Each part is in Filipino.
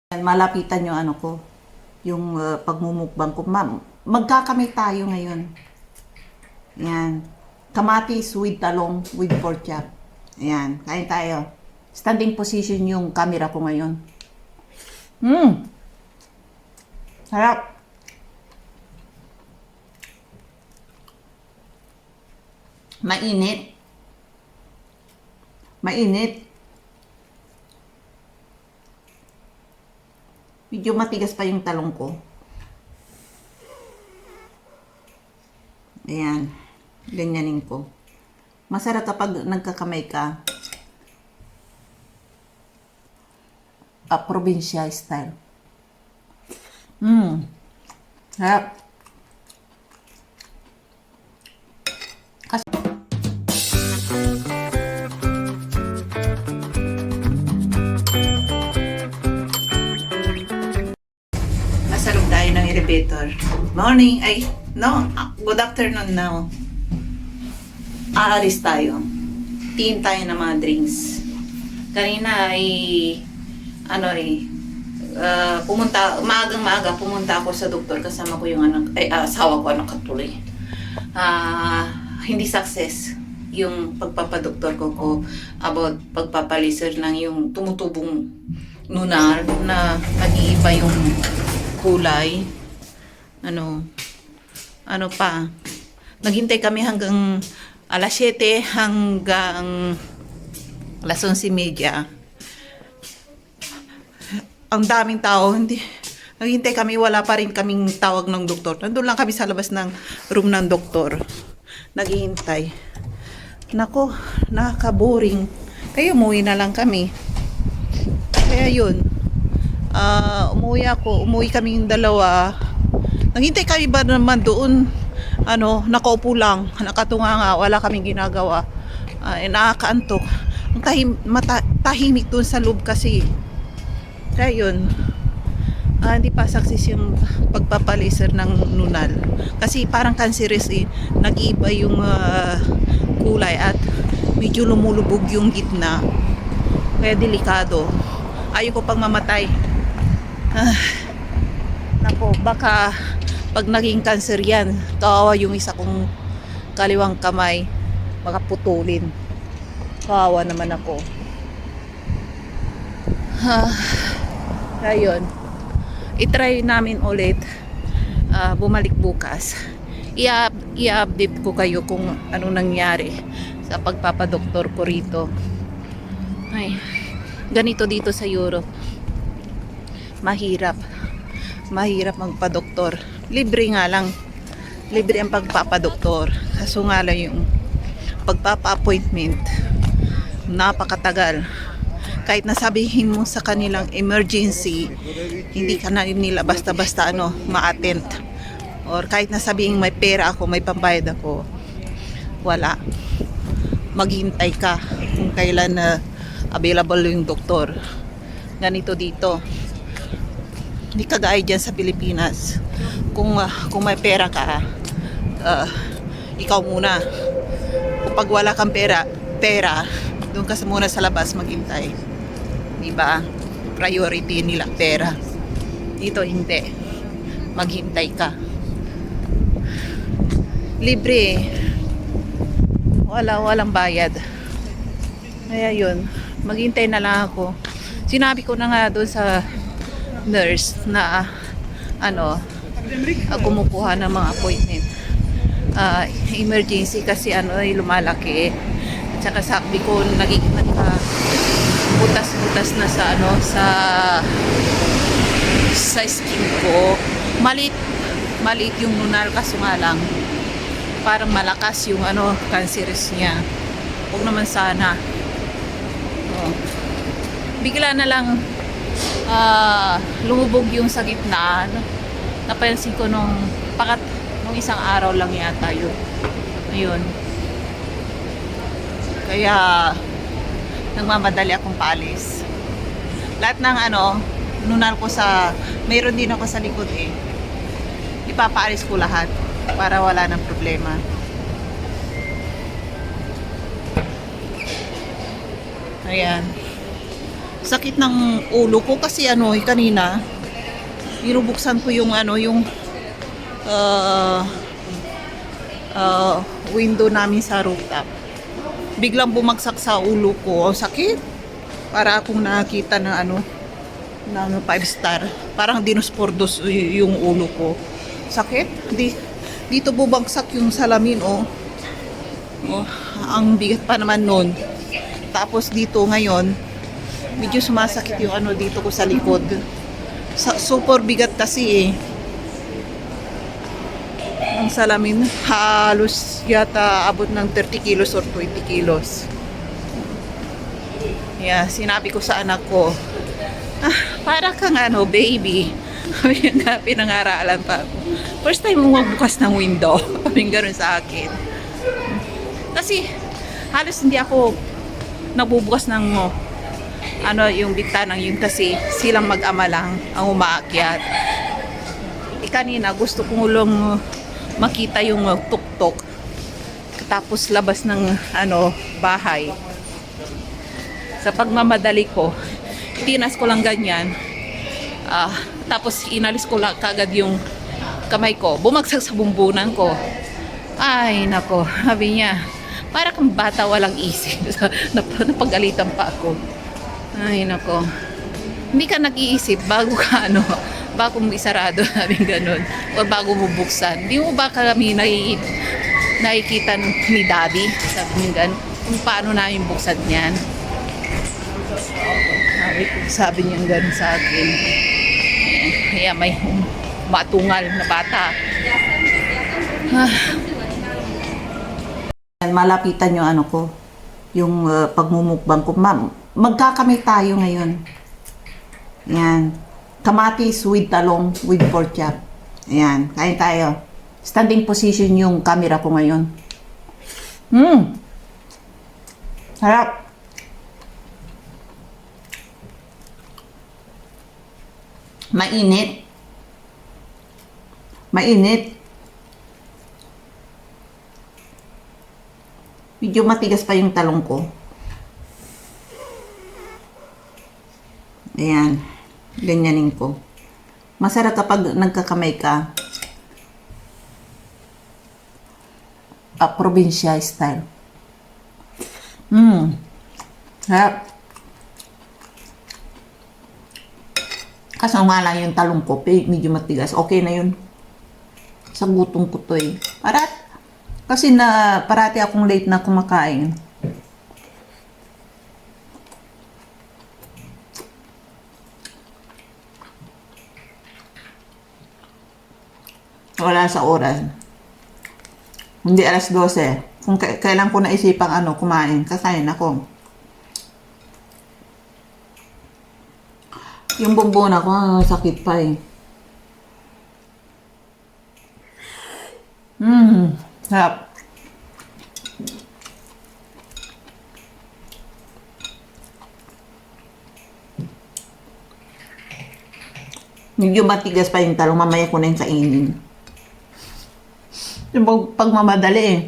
Malapitan yung ano ko, yung pagmumukbang ko. Magkakamay tayo ngayon. Yan. Kamatis with talong with pork chop. Yan. Kain tayo. Standing position yung camera ko ngayon. Sarap. Mainit. Mainit. Medyo matigas pa yung talong ko. Ayan. Ganyanin ko. Masarap kapag nagkakamay ka. Probinsya style. Sarap. Nasalog tayo ng elevator. Morning. Good afternoon now. Aalis tayo. Tiin tayo ng mga drinks. Kanina ay maagang-maaga pumunta ako sa doktor, kasama ko yung asawa ko, katuloy. Hindi success yung pagpapadoktor ko about pagpapaliser ng yung tumutubong lunar na nag-iiba yung kulay. Naghintay kami hanggang alas 7 hanggang alas 11:30. Ang daming tao, naghintay kami, wala pa rin kaming tawag ng doktor. Nandun lang kami sa labas ng room ng doktor. Naghihintay. Nako, nakaka-boring. Kaya umuwi na lang kami. Kaya yun. Umuwi kami yung dalawa. Naghintay kami ba naman doon? Nakaupo lang, nakatunga nga, wala kaming ginagawa. Nakakaantok. Ang tahimik doon sa loob kasi. Kaya yun, hindi pa success yung pagpapalaser ng nunal. Kasi parang cancerous nag-iiba yung kulay at medyo lumulubog yung gitna. Kaya delikado. Ayaw ko pang mamatay. Nako, baka pag naging cancer yan, kawawa yung isa kong kaliwang kamay, makaputulin. Kawawa naman ako. Ayun, itry namin ulit bumalik bukas. I-update ko kayo kung anong nangyari sa pagpapadoktor ko rito. Ay, ganito dito sa Europe, mahirap magpadoktor. Libre nga lang, libre ang pagpapadoktor, kaso nga lang yung pagpapa-appointment napakatagal. Kahit nasabihin mo sa kanilang emergency, hindi ka na nila basta-basta ma-attend. Or kahit nasabihin may pera ako, may pambayad ako, wala. Maghintay ka kung kailan available yung doktor. Ganito dito. Hindi kagaya dyan sa Pilipinas. Kung may pera ka, ikaw muna. Kapag wala kang pera, doon ka muna sa labas maghintay. Diba? Priority nila pera. Dito hindi. Maghintay ka. Libre. Walang bayad. Kaya yun, maghintay na lang ako. Sinabi ko na nga doon sa nurse na kumukuha ng mga appointment. Emergency kasi lumalaki. At saka sabi ko nagiging butas-butas na sa skin ko. Maliit yung nunal, kaso nga lang parang malakas yung cancerous niya. Huwag naman sana. Bigla na lang lumubog yung sa gitna. Napansin ko nung isang araw lang yata yun. Ayun. Kaya nagmamadali akong paalis. Lahat ng nunal ko mayroon din ako sa likod ipapaalis ko lahat para wala ng problema. Ayan. Sakit ng ulo ko kasi ano, kanina, binubuksan ko yung ano, yung uh, window namin sa rooftop. Biglang bumagsak sa ulo ko. Sakit. Para akong nakita ng ano, ng 5 star. Parang dinospordos yung ulo ko. Sakit. Dito bumagsak yung salamin, oh. Oh, ang bigat pa naman nun. Tapos dito ngayon, medyo sumasakit yung ano dito ko sa likod. Super bigat kasi eh. Ang salamin, halos yata abot ng 30 kilos or 20 kilos. Yeah, sinabi ko sa anak ko, para kang ano, baby. Sabi nga, pinangaralan pa ako. First time mo magbukas ng window. Sabi gano'n sa akin. Kasi, halos hindi ako nabubukas ng ano, yung bintanang yun kasi silang mag-ama lang ang umaakyat. Kanina, gusto kong lang makita yung tuktok. Tapos labas ng ano, bahay. Sa pagmamadali ko, tinas ko lang ganyan. Tapos inalis ko lang kagad yung kamay ko. Bumagsak sa bumbunan ko. Ay, nako. Sabi niya, para kang bata walang isip. Napagalitan pa ako. Ay, nako. Hindi ka nag-iisip bago ka ano, bago mo isarado, sabi ganun. O bago mo buksan. Di mo ba kami nakikita ni Daddy? Sabi niya ganun. Kung paano namin buksan yan. Sabi niya ganun sa akin. Kaya may matungal na bata. Malapitan yung ano ko. Yung pagmumukbang ko. Ma'am, magkakamay tayo ngayon. Yan. Kamatis with talong with pork chop. Ayan. Kain tayo. Standing position yung camera ko ngayon. Harap. Mainit. Mainit. Medyo matigas pa yung talong ko. Ayan. Ganyanin ko. Masarap kapag nagkakamay ka. Probinsya style. Harap. Kaso nga lang yung talong ko, medyo matigas. Okay na yun. Sa gutom ko to eh. Kasi parati akong late na kumakain. Wala sa oras. Hindi alas 12. Kung kailan ko naisipang kumain, kakain ako. Yung bumbuna ko, sakit pa eh. Sarap. Medyo matigas pa yung talong, mamaya ko na yung kainin. Yung pagmamadali eh.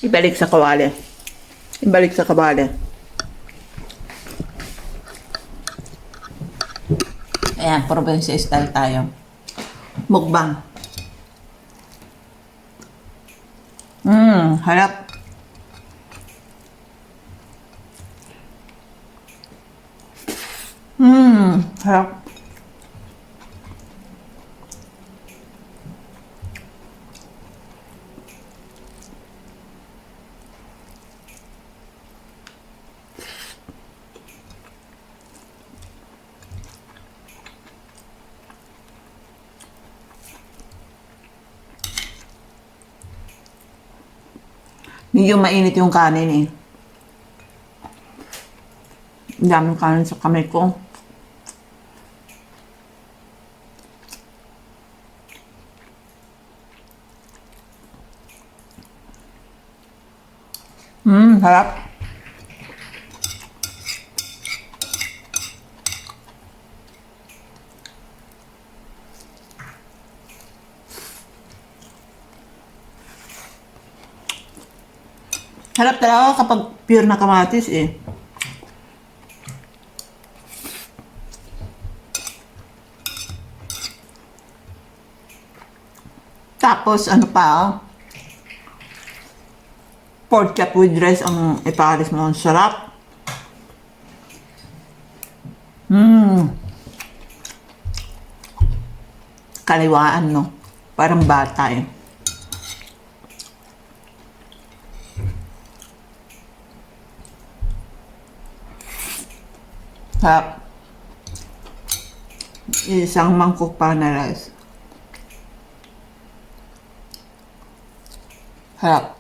Ibalik sa kawali. Ibalik sa kawali. Ayan, probinsya style tayo. Mukbang. Harap. Harap. Medyo mainit yung kanin eh. Ang daming kanin sa kamay ko. Harap. Harap talaga kapag pure na kamatis eh. Tapos ano pa, pork chop with rice ang ipares mo. Ang sarap. Kaliwaan, no? Parang bata eh. Sarap. Isang mangkok pa na rice. Sarap.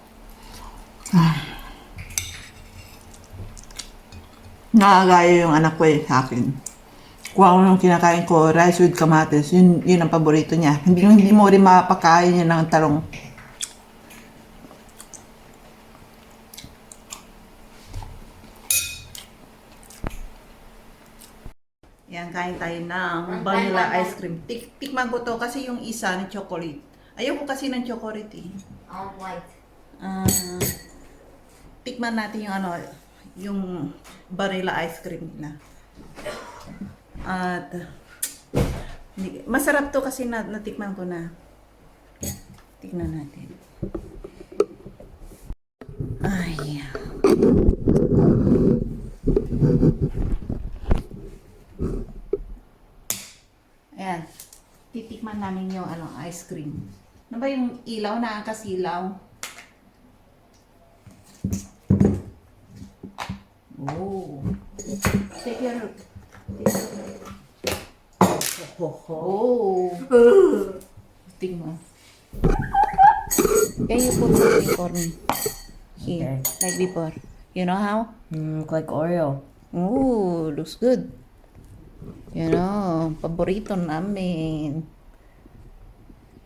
Nakagaya yung anak ko eh sa akin. Kung ako nung kinakain ko, rice with kamatis, yun ang paborito niya. Hindi mo rin mapakain niya ng talong. Yan, kain tayo ng vanilla ice cream. Tikman ko to kasi yung isa ng chocolate. Ayoko kasi ng chocolate eh. All white. Tikman natin yung ano, yung vanilla ice cream nila. At masarap to kasi natikman ko na. Tignan natin. Ay. Ayan. Titikman namin yung ano, ice cream. Ano ba yung ilaw na kasilaw? Oh. Take your look. Oh. Tingnan. Can you put it for me? Here, like before. You know how? Look like Oreo. Oh, looks good. You know, paborito namin.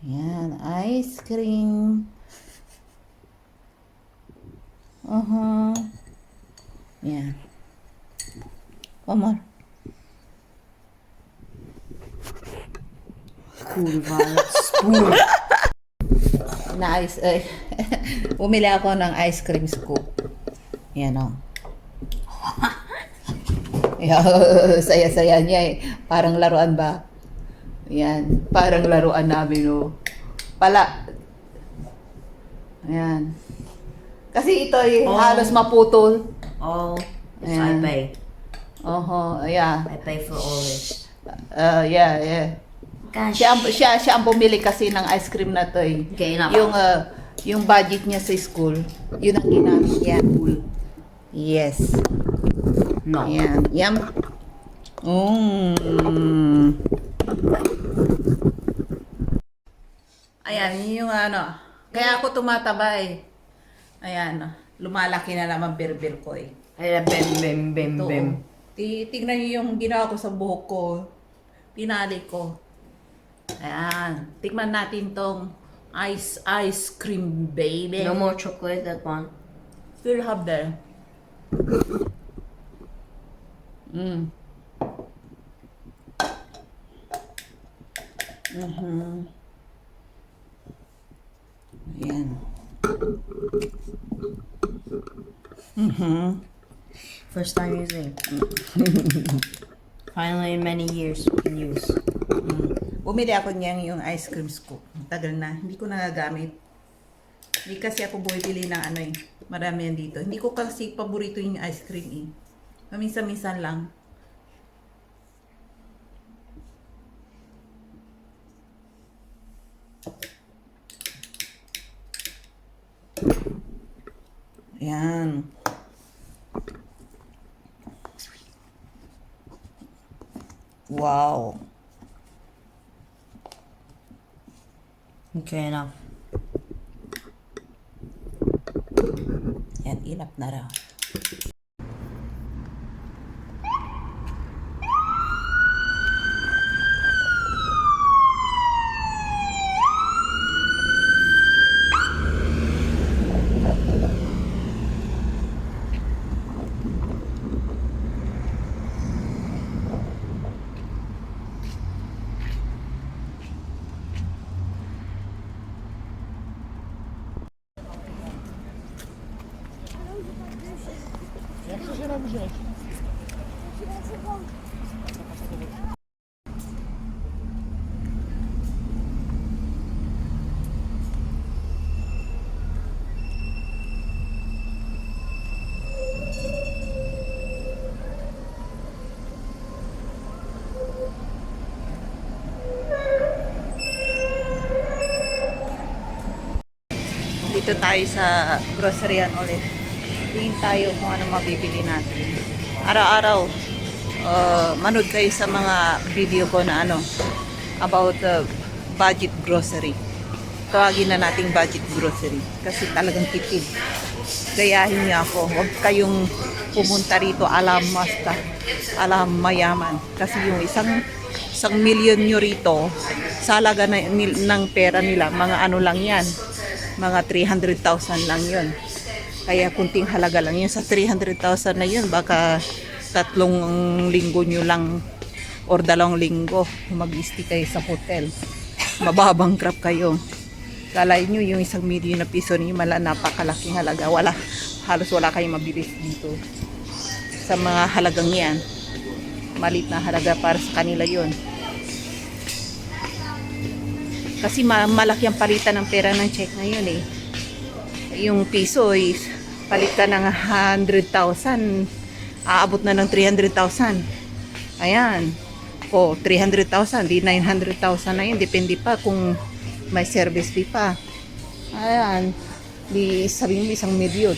Yan, ice cream. Yan. One more. Cool violet spoon. Bumili ako ng ice cream scoop. Yan o. Saya-saya niya eh. Parang laruan ba? Yan. Parang laruan namin o. Pala. Ayan. Kasi ito ay halos maputol. Oh, Ayan. I pay. Yeah. I pay for all this. Yeah. Gosh. Siya ang bumili kasi ng ice cream na to eh. Okay, enough. Yung budget niya sa school, yun ang ginamit niya. Yes. No. Ayan. Yum. Ayan, yun yung ano. Kaya ako tumataba eh. Ayan, lumalaki na naman birbir ko eh. Ay, bim. Ito, tignan niyo yung ginawa ko sa buhok ko. Pinali ko. Ayan. Tikman natin tong ice cream, baby. No more chocolate, that one. Still have there. Ayan. First time using. Finally, in many years, we can use. Bumili ako niyan yung ice cream scoop. Tagal na. Hindi ko nagagamit. Hindi kasi ako bumibili ng ano eh. Marami yan dito. Hindi ko kasi paborito yung ice cream eh. Paminsan-minsan lang. Ayan. Wow. Okay, enough. Yan, enough na raw. Jak to się robi rzecz? Dito tayo sa groceryan ulit. Tingin tayo kung ano mabibili natin. Araw-araw, manood kayo sa mga video ko na ano, about budget grocery. Tawagin na nating budget grocery kasi talagang tipid. Gayahin niya ako. Huwag kayong pumunta rito alam masta, alam mayaman. Kasi yung isang milyon nyo rito, sa halaga ng pera nila, mga ano lang yan, mga 300,000 lang yun. Kaya kunting halaga lang yun. Sa 300,000 na yun, baka 3 linggo nyo lang or 2 linggo mag-stay kayo sa hotel. Mababangkrap kayo. Kalain nyo yung 1 milyon na piso niyo, napakalaking halaga. Halos wala kayong mabilis dito. Sa mga halagang yan, malit na halaga para sa kanila yun. Kasi malaki ang palitan ng pera ng check ngayon eh. Yung piso is palit ka ng 100,000, aabot na ng 300,000. Ayan. O, 300,000, di 900,000 na yun. Depende pa kung may service fee pa. Ayan. Di sabihin mo 1 milyon.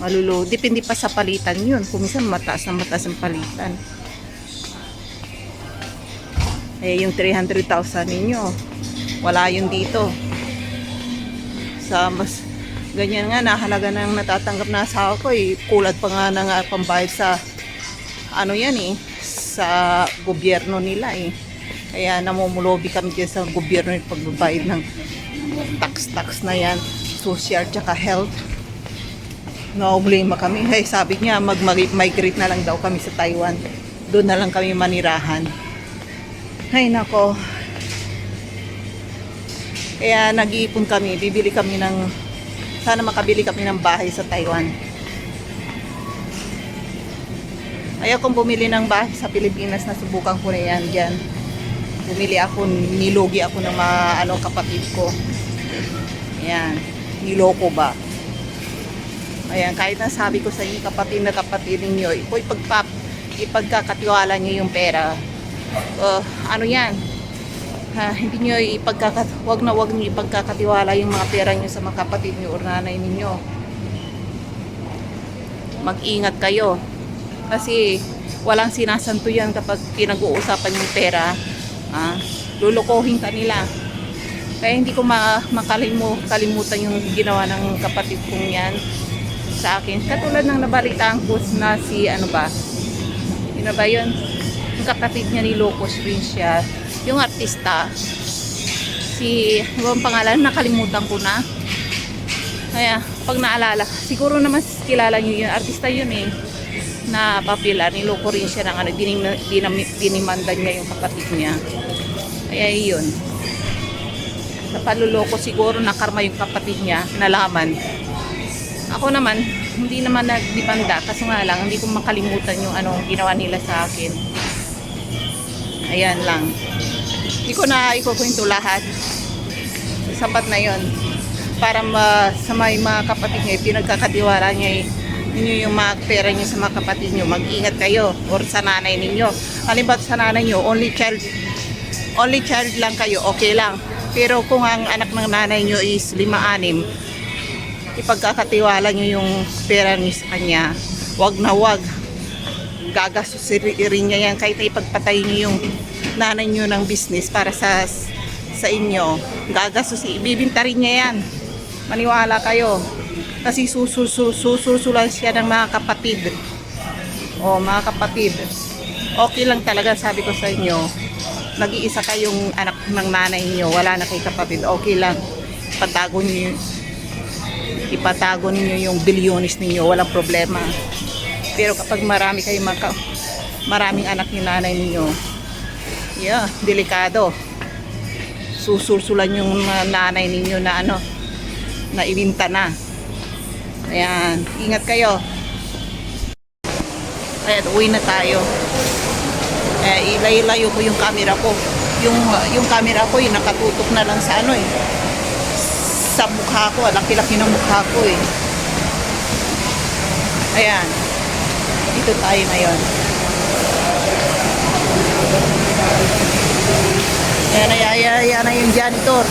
Malulo. Depende pa sa palitan yun. Kung minsan mataas ang palitan. Eh, yung 300,000 ninyo, wala yun dito. Sa mas ganyan nga, nahalaga nang natatanggap na asawa ko eh. Kulat pa nga ng pambayad sa ano yan eh, sa gobyerno nila eh. Kaya namumulobi kami dyan sa gobyerno yung pagbabayad ng tax na yan, social tsaka health. Naoblema kami. Hey, sabi niya mag-migrate na lang daw kami sa Taiwan. Doon na lang kami manirahan. Ay nako. Kaya nag-iipon kami, bibili kami ng, sana makabili kami ng bahay sa Taiwan. Ayaw kong bumili ng bahay sa Pilipinas, nasubukan ko na yan dyan. Bumili ako, nilugi ako ng mga kapatid ko. Ayan, niloko ba? Ayan, kahit na sabi ko sa inyo, kapatid ninyo, ipagkakatiwala nyo yung pera. Ano yan? Hindi nyo wag nyo ipagkakatiwala yung mga pera nyo sa mga kapatid nyo o nanay ninyo. Mag-ingat kayo. Kasi walang sinasanto yan kapag pinag-uusapan yung pera. Lulukohin ka nila. Kaya hindi ko makalimutan yung ginawa ng kapatid kong yan sa akin. Katulad ng nabalitaan ko na si ano ba? Yun ba yun? Yung kapatid niya ni Locos rin siya. Yung artista, ang pangalan, nakalimutan ko na. Kaya, pag naalala, siguro naman kilala niyo yun. Artista yun eh, na popular. Niloko rin siya ng dinimandan niya yung kapatid niya. Kaya yun. Sa paluloko siguro nakarma yung kapatid niya, nalaman. Ako naman, hindi naman nagdipanda. Kaso nga lang, hindi ko makalimutan yung ginawa nila sa akin. Ayan lang. Hindi ko na ikukwento lahat. Sapat na yon. Para sa mga kapatid nyo, pinagkakatiwala nyo ninyo yung mga pera nyo sa mga kapatid nyo. Mag-ingat kayo. Or sa nanay ninyo. Halimbawa sa nanay nyo, only child lang kayo, okay lang. Pero kung ang anak ng nanay nyo is 5-6, ipagkakatiwala nyo yung pera nyo sa kanya. Wag na wag. Gagastos rin niya yan kahit na ipagpatay niyo yung nanay niyo ng business para sa inyo. Gagastos, ibibinta rin niya yan. Maniwala kayo. Kasi sususulan siya ng mga kapatid. O mga kapatid. Okay lang talaga, sabi ko sa inyo. Nag-iisa kayong anak ng nanay niyo, wala na kay kapatid. Okay lang. Ipatago niyo yung bilyones niyo, walang problema. Pero kapag maraming anak ni nanay ninyo, delikado. Susulsulan yung nanay ninyo na na ibinta na. Ayan, ingat kayo. Ayan, uwi na tayo. Ilayo-layo ko yung camera ko. Yung camera ko, nakatutok na lang sa ano eh. Sa mukha ko, laki-laki ng mukha ko eh. Ayan. Dito tayo ngayon. Ayan na yung janitor.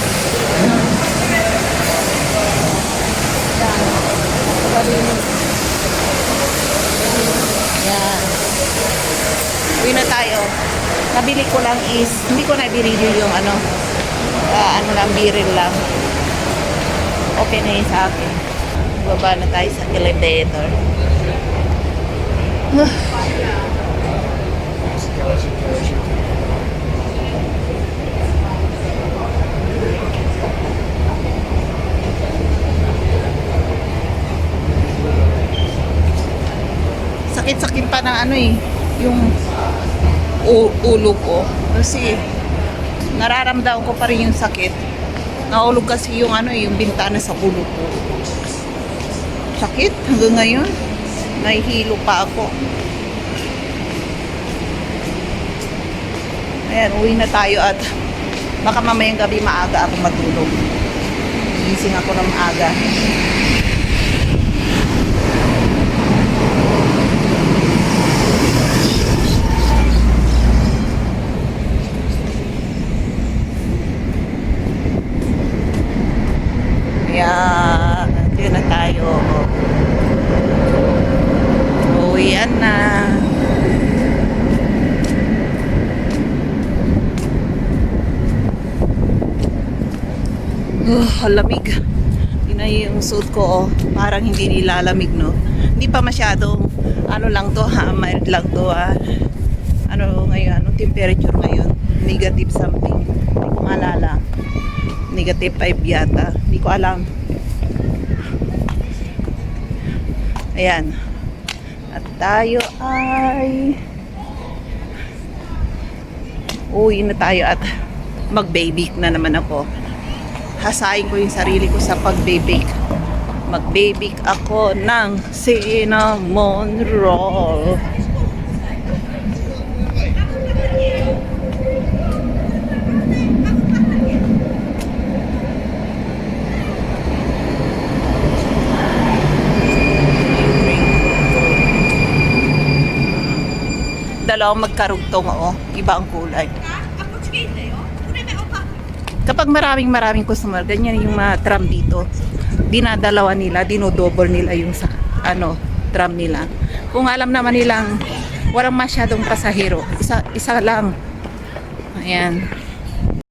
Ayan. Uwi na tayo. Nabili ko lang is, hindi ko nabili yung ano lang, biril lang. Okay na yun sa akin. Baba na tayo sa elevator. Sakit-sakit pa ng ano eh, yung ulo ko. Kasi nararamdaman ko pa rin yung sakit. Naulog kasi yung ano, yung bintana sa ulo ko. Sakit hanggang ngayon. Nahihilo pa ako. Ayan, uwi na tayo at baka mamayang gabi maaga ako matulog. Gising ako ng maaga. Ayan, dito na tayo. Uwian na. Lamig. Yun na yung suit ko, oh. Parang hindi nilalamig, no? Hindi pa masyadong, ano lang to, ha? Mild lang to, ha? Ano ngayon? Anong temperature ngayon? Negative something. Hindi ko maalala. Negative 5 yata. Hindi ko alam. Ayan. At tayo ay uwi na tayo at mag-bake na naman ako. Hasain ko yung sarili ko sa pag-bake. Mag-bake ako ng cinnamon roll. Dalawang magkarugtong, oh. Iba ang kulay. Kapag maraming customer, ganyan yung mga tram dito. Dinadalawa nila, dinodouble nila yung sa, ano, tram nila. Kung alam naman nilang walang masyadong pasahero, isa lang. Ayan.